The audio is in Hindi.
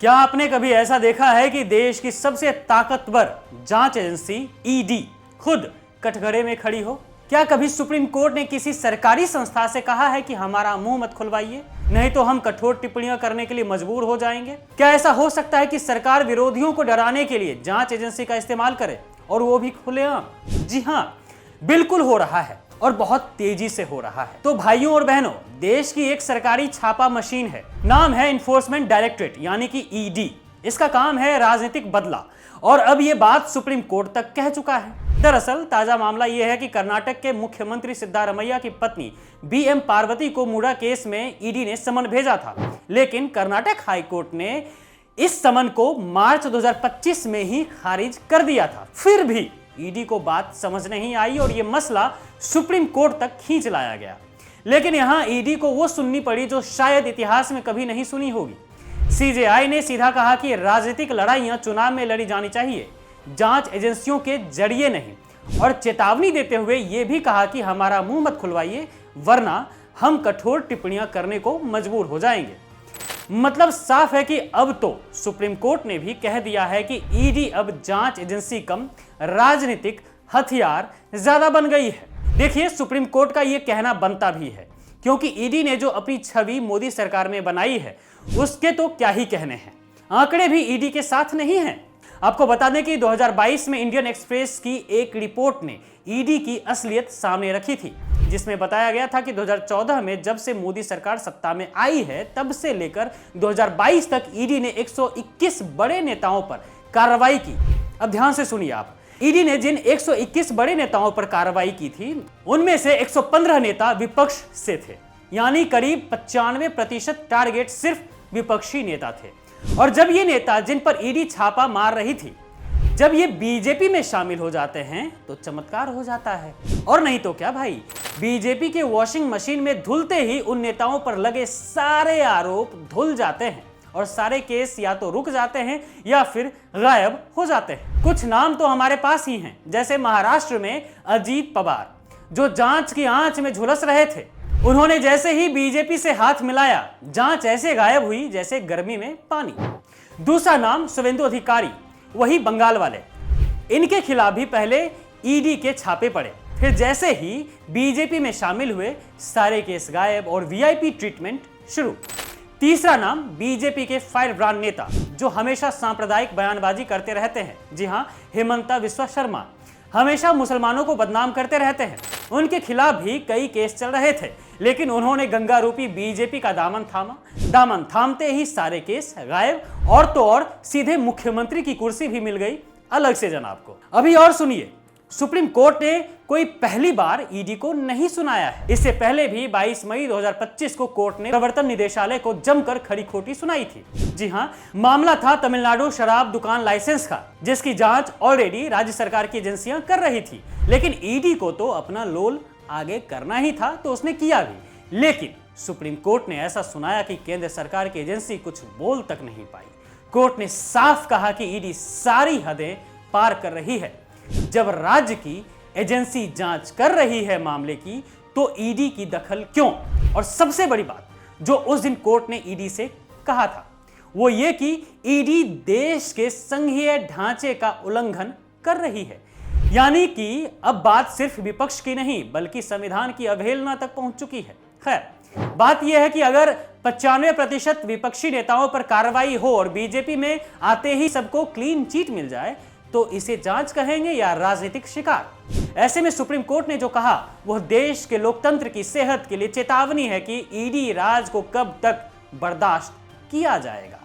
क्या आपने कभी ऐसा देखा है कि देश की सबसे ताकतवर जांच एजेंसी ईडी खुद कटघरे में खड़ी हो? क्या कभी सुप्रीम कोर्ट ने किसी सरकारी संस्था से कहा है कि हमारा मुंह मत खुलवाइए, नहीं तो हम कठोर टिप्पणियां करने के लिए मजबूर हो जाएंगे? क्या ऐसा हो सकता है कि सरकार विरोधियों को डराने के लिए जांच एजेंसी का इस्तेमाल करे, और वो भी खुलेआम? जी हां, बिल्कुल हो रहा है और बहुत तेजी से हो रहा है। तो भाइयों और बहनों, देश की एक सरकारी छापा मशीन है, नाम है इन्फोर्समेंट डायरेक्टरेट यानी कि ईडी। इसका काम है राजनीतिक बदला, और अब ये बात सुप्रीम कोर्ट तक कह चुका है। दरअसल ताजा मामला यह है कि कर्नाटक के मुख्यमंत्री सिद्धारमैया की पत्नी बीएम पार्वती को मुडा केस में ईडी ने समन भेजा था, लेकिन कर्नाटक हाईकोर्ट ने इस समन को मार्च 2025 में ही खारिज कर दिया था। फिर भी ईडी को बात समझ नहीं आई और यह मसला सुप्रीम कोर्ट तक खींच लाया गया। लेकिन यहां ईडी को वो सुननी पड़ी जो शायद इतिहास में कभी नहीं सुनी होगी। सीजेआई ने सीधा कहा कि राजनीतिक लड़ाइयां चुनाव में लड़ी जानी चाहिए, जांच एजेंसियों के जरिए नहीं, और चेतावनी देते हुए यह भी कहा कि हमारा मुंह मत खुलवाइए, वरना हम कठोर टिप्पणियां करने को मजबूर हो जाएंगे। मतलब साफ है कि अब तो सुप्रीम कोर्ट ने भी कह दिया है कि ईडी अब जांच एजेंसी कम राजनीतिक हथियार ज्यादा बन गई है। देखिए, सुप्रीम कोर्ट का यह कहना बनता भी है, क्योंकि ईडी ने जो अपनी छवि मोदी सरकार में बनाई है उसके तो क्या ही कहने हैं। आंकड़े भी ईडी के साथ नहीं हैं। आपको बता दें कि 2022 में इंडियन एक्सप्रेस की एक रिपोर्ट ने ईडी की असलियत सामने रखी थी, जिसमें बताया गया था कि 2014 में जब से मोदी सरकार सत्ता में आई है, तब से लेकर 2022 तक ईडी ने 121 बड़े नेताओं पर कार्रवाई की। अब ध्यान से सुनिए आप, ईडी ने जिन 121 बड़े नेताओं पर कार्रवाई की थी, उनमें से 115 नेता विपक्ष से थे, यानी करीब 95% टारगेट सिर्फ विपक्षी नेता थे। और जब ये नेता जिन पर ईडी छापा मार रही थी, जब ये बीजेपी में शामिल हो जाते हैं तो चमत्कार हो जाता है। और नहीं तो क्या भाई, बीजेपी के वॉशिंग मशीन में धुलते ही उन नेताओं पर लगे सारे आरोप धुल जाते हैं और सारे केस या तो रुक जाते हैं या फिर गायब हो जाते हैं। कुछ नाम तो हमारे पास ही हैं, जैसे महाराष्ट्र में अजीत पवार, जो जांच की आंच में झुलस रहे थे। उन्होंने जैसे ही बीजेपी से हाथ मिलाया, जांच ऐसे गायब हुई जैसे गर्मी में पानी। दूसरा नाम शुवेंदु अधिकारी, वही बंगाल वाले। इनके खिलाफ भी पहले ईडी के छापे पड़े, फिर जैसे ही बीजेपी में शामिल हुए, सारे केस गायब और वीआईपी ट्रीटमेंट शुरू। तीसरा नाम बीजेपी के फायर ब्रांड नेता, जो हमेशा सांप्रदायिक बयानबाजी करते रहते हैं। जी हां, हिमंता बिस्वा शर्मा हमेशा मुसलमानों को बदनाम करते रहते हैं। उनके खिलाफ भी कई केस चल रहे थे, लेकिन उन्होंने गंगा रूपी बीजेपी का दामन थामा। दामन थामते ही सारे केस गायब, और तो और सीधे मुख्यमंत्री की कुर्सी भी मिल गई अलग से जनाब को। अभी और सुनिए, सुप्रीम कोर्ट ने कोई पहली बार ईडी को नहीं सुनाया है। इससे पहले भी 22 मई 2025 को कोर्ट ने प्रवर्तन निदेशालय को जमकर खरी खोटी सुनाई थी। जी हां, मामला था तमिलनाडु शराब दुकान लाइसेंस का, जिसकी जांच ऑलरेडी राज्य सरकार की एजेंसियां कर रही थी। लेकिन ईडी को तो अपना लोल आगे करना ही था, तो उसने किया भी। लेकिन सुप्रीम कोर्ट ने ऐसा सुनाया कि केंद्र सरकार की एजेंसी कुछ बोल तक नहीं पाई। कोर्ट ने साफ कहा कि ईडी सारी हदें पार कर रही है। जब राज्य की एजेंसी जांच कर रही है मामले की, तो ईडी की दखल क्यों? और सबसे बड़ी बात जो उस दिन कोर्ट ने ईडी से कहा था, वो ये कि ईडी देश के संघीय ढांचे का उल्लंघन कर रही है। यानी कि अब बात सिर्फ विपक्ष की नहीं, बल्कि संविधान की अवहेलना तक पहुंच चुकी है। खैर, बात यह है कि अगर 95% विपक्षी नेताओं पर कार्रवाई हो और बीजेपी में आते ही सबको क्लीन चिट मिल जाए, तो इसे जांच कहेंगे या राजनीतिक शिकार? ऐसे में सुप्रीम कोर्ट ने जो कहा, वह देश के लोकतंत्र की सेहत के लिए चेतावनी है कि ईडी राज को कब तक बर्दाश्त किया जाएगा।